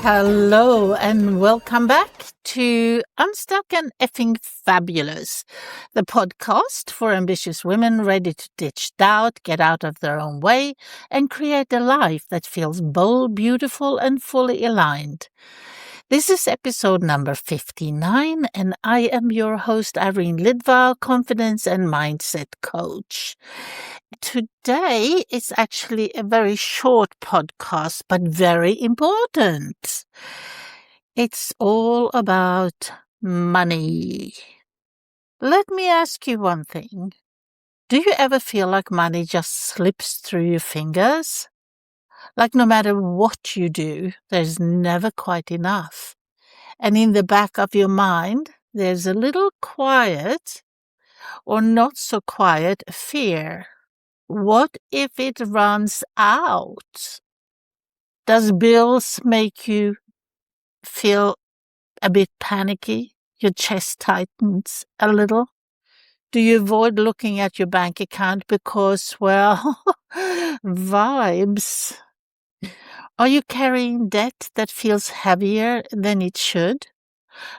Hello and welcome back to Unstuck and Effing Fabulous, the podcast for ambitious women ready to ditch doubt, get out of their own way, and create a life that feels bold, beautiful, and fully aligned. This is episode number 59, and I am your host, Irene Lidvall, confidence and mindset coach. Today is actually a very short podcast, but very important. It's all about money. Let me ask you one thing. Do you ever feel like money just slips through your fingers? Like no matter what you do, there's never quite enough. And in the back of your mind, there's a little quiet or not so quiet fear. What if it runs out? Does bills make you feel a bit panicky? Your chest tightens a little? Do you avoid looking at your bank account because, well, vibes? Are you carrying debt that feels heavier than it should?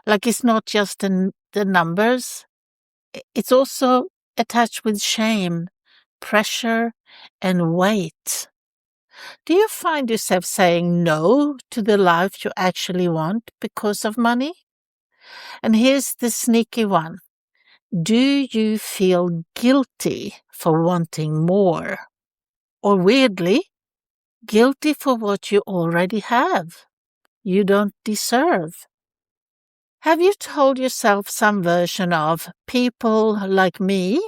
Like it's not just the numbers, it's also attached with shame, pressure, and weight. Do you find yourself saying no to the life you actually want because of money? And here's the sneaky one. Do you feel guilty for wanting more? Or weirdly, guilty for what you already have, you don't deserve? Have you told yourself some version of people like me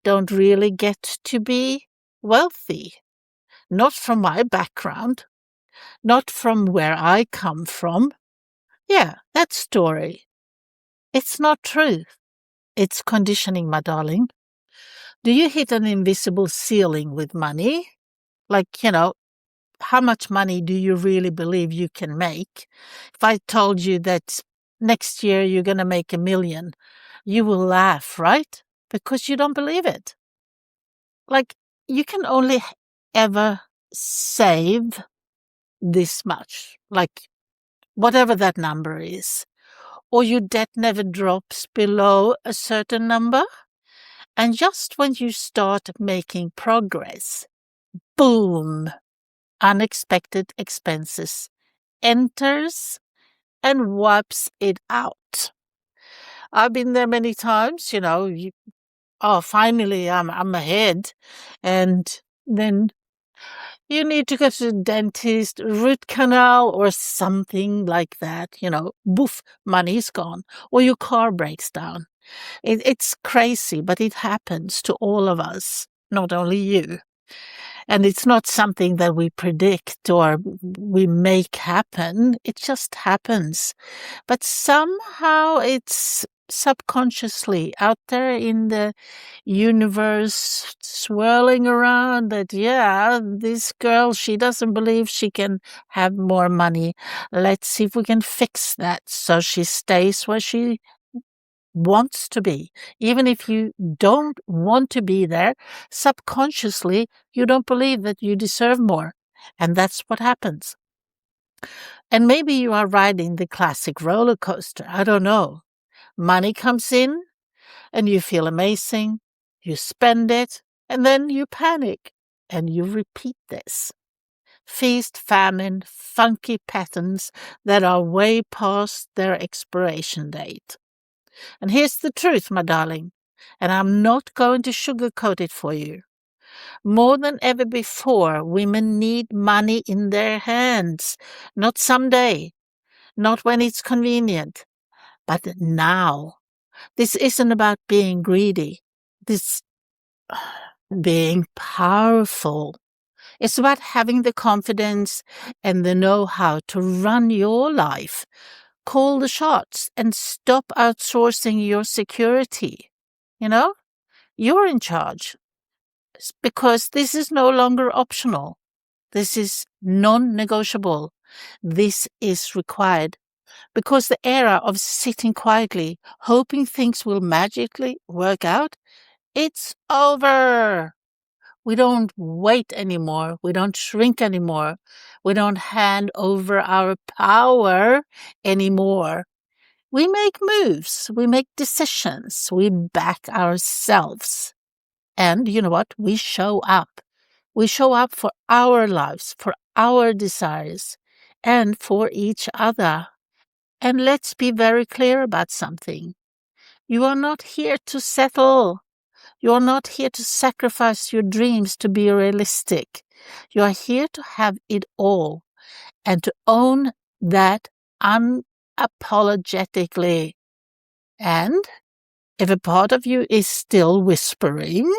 don't really get to be wealthy? Not from my background, not from where I come from. Yeah, that story. It's not truth. It's conditioning, my darling. Do you hit an invisible ceiling with money? Like, how much money do you really believe you can make? If I told you that next year you're going to make $1 million, you will laugh, right? Because you don't believe it. Like, you can only ever save this much, like whatever that number is, or your debt never drops below a certain number. And just when you start making progress, boom, unexpected expenses enters and wipes it out. I've been there many times, finally I'm ahead. And then you need to go to the dentist, root canal, or something like that. Boof, money's gone. Or your car breaks down. It's crazy, but it happens to all of us, not only you. And it's not something that we predict or we make happen. It just happens. But somehow it's subconsciously out there in the universe swirling around that, this girl, she doesn't believe she can have more money. Let's see if we can fix that so she stays where she wants to be. Even if you don't want to be there, subconsciously, you don't believe that you deserve more. And that's what happens. And maybe you are riding the classic roller coaster. I don't know. Money comes in and you feel amazing. You spend it and then you panic and you repeat this. Feast, famine, funky patterns that are way past their expiration date. And here's the truth, my darling, and I'm not going to sugarcoat it for you. More than ever before, women need money in their hands. Not someday, not when it's convenient, but now. This isn't about being greedy. This being powerful. It's about having the confidence and the know-how to run your life. Call the shots and stop outsourcing your security. You're in charge because this is no longer optional. This is non-negotiable. This is required because the era of sitting quietly, hoping things will magically work out, it's over. We don't wait anymore. We don't shrink anymore. We don't hand over our power anymore. We make moves. We make decisions. We back ourselves. And you know what? We show up. We show up for our lives, for our desires, and for each other. And let's be very clear about something. You are not here to settle. You are not here to sacrifice your dreams to be realistic. You are here to have it all and to own that unapologetically. And if a part of you is still whispering,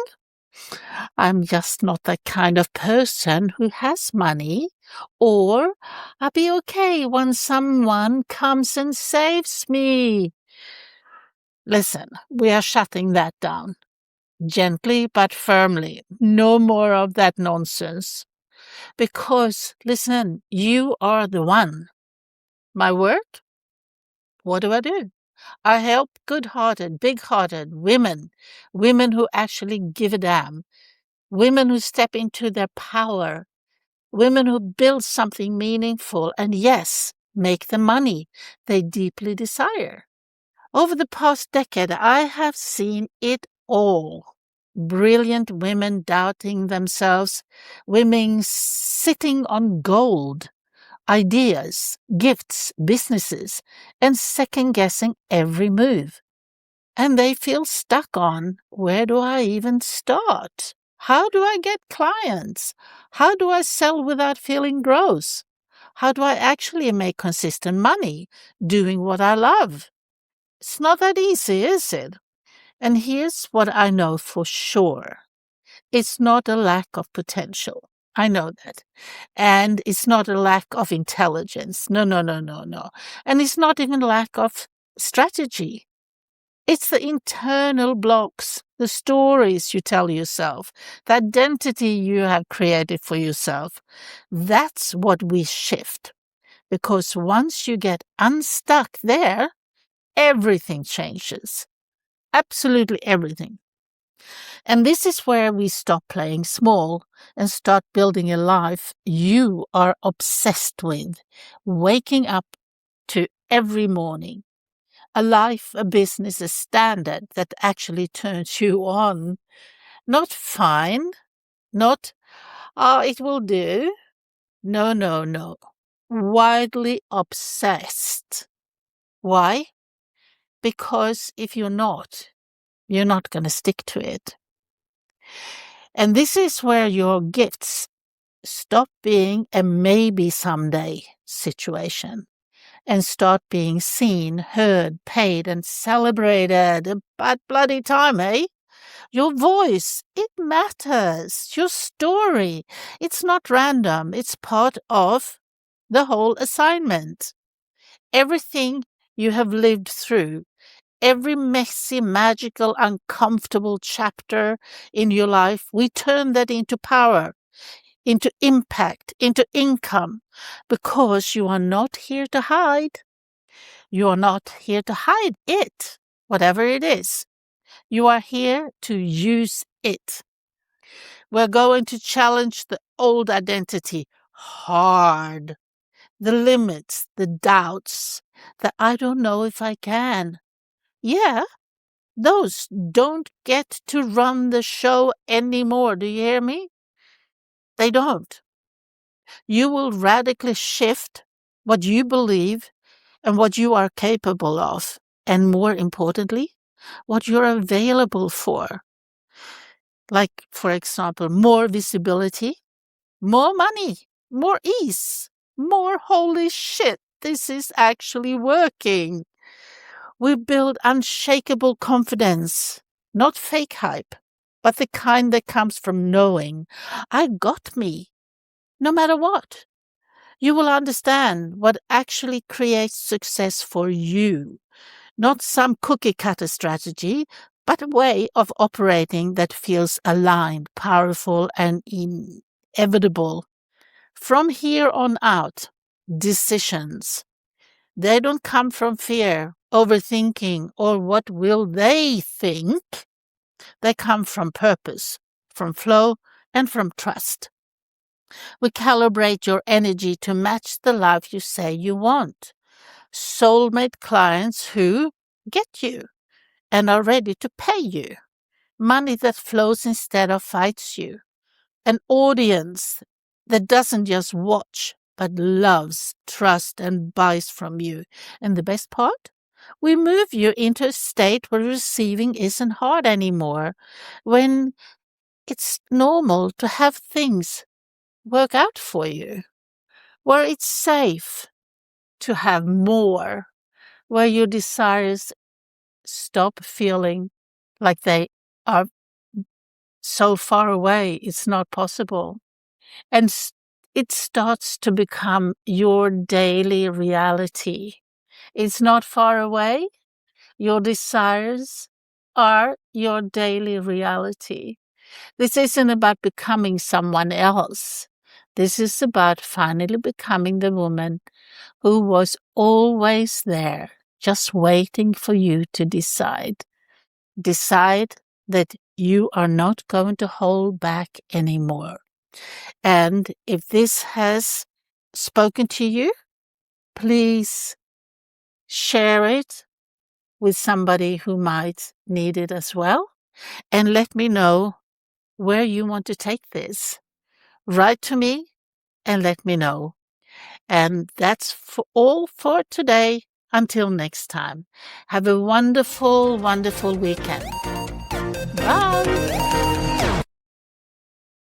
I'm just not the kind of person who has money, or I'll be okay when someone comes and saves me. Listen, we are shutting that down. Gently but firmly. No more of that nonsense. Because, listen, you are the one. My work? What do? I help good-hearted, big-hearted women who actually give a damn, women who step into their power, women who build something meaningful and, yes, make the money they deeply desire. Over the past decade, I have seen it all. Brilliant women doubting themselves, women sitting on gold, ideas, gifts, businesses, and second-guessing every move. And they feel stuck on, where do I even start? How do I get clients? How do I sell without feeling gross? How do I actually make consistent money doing what I love? It's not that easy, is it? And here's what I know for sure. It's not a lack of potential. I know that. And it's not a lack of intelligence. No. And it's not even a lack of strategy. It's the internal blocks, the stories you tell yourself, the identity you have created for yourself. That's what we shift. Because once you get unstuck there, everything changes. Absolutely everything. And this is where we stop playing small and start building a life you are obsessed with, waking up to every morning. A life, a business, a standard that actually turns you on. Not fine, not, it will do. No. Wildly obsessed. Why? Because if you're not going to stick to it. And this is where your gifts stop being a maybe someday situation and start being seen, heard, paid, and celebrated. But bloody time, eh? Your voice, it matters. Your story, it's not random. It's part of the whole assignment. Everything you have lived through, every messy, magical, uncomfortable chapter in your life, we turn that into power, into impact, into income, because you are not here to hide. You are not here to hide it, whatever it is. You are here to use it. We're going to challenge the old identity hard. The limits, the doubts, the I don't know if I can. Yeah, those don't get to run the show anymore. Do you hear me? They don't. You will radically shift what you believe and what you are capable of, and more importantly, what you're available for. Like, for example, more visibility, more money, more ease, more holy shit. This is actually working. We build unshakable confidence, not fake hype, but the kind that comes from knowing I got me, no matter what. You will understand what actually creates success for you, not some cookie cutter strategy, but a way of operating that feels aligned, powerful, and inevitable. From here on out, decisions, they don't come from fear, overthinking, or what will they think. They come from purpose, from flow, and from trust. We calibrate your energy to match the life you say you want. Soulmate clients who get you and are ready to pay you. Money that flows instead of fights you. An audience that doesn't just watch, but loves, trusts, and buys from you. And the best part? We move you into a state where receiving isn't hard anymore, when it's normal to have things work out for you, where it's safe to have more, where your desires stop feeling like they are so far away it's not possible. And it starts to become your daily reality. It's not far away. Your desires are your daily reality. This isn't about becoming someone else. This is about finally becoming the woman who was always there, just waiting for you to decide. Decide that you are not going to hold back anymore. And if this has spoken to you, please share it with somebody who might need it as well. And let me know where you want to take this. Write to me and let me know. And that's all for today. Until next time, have a wonderful, wonderful weekend. Bye.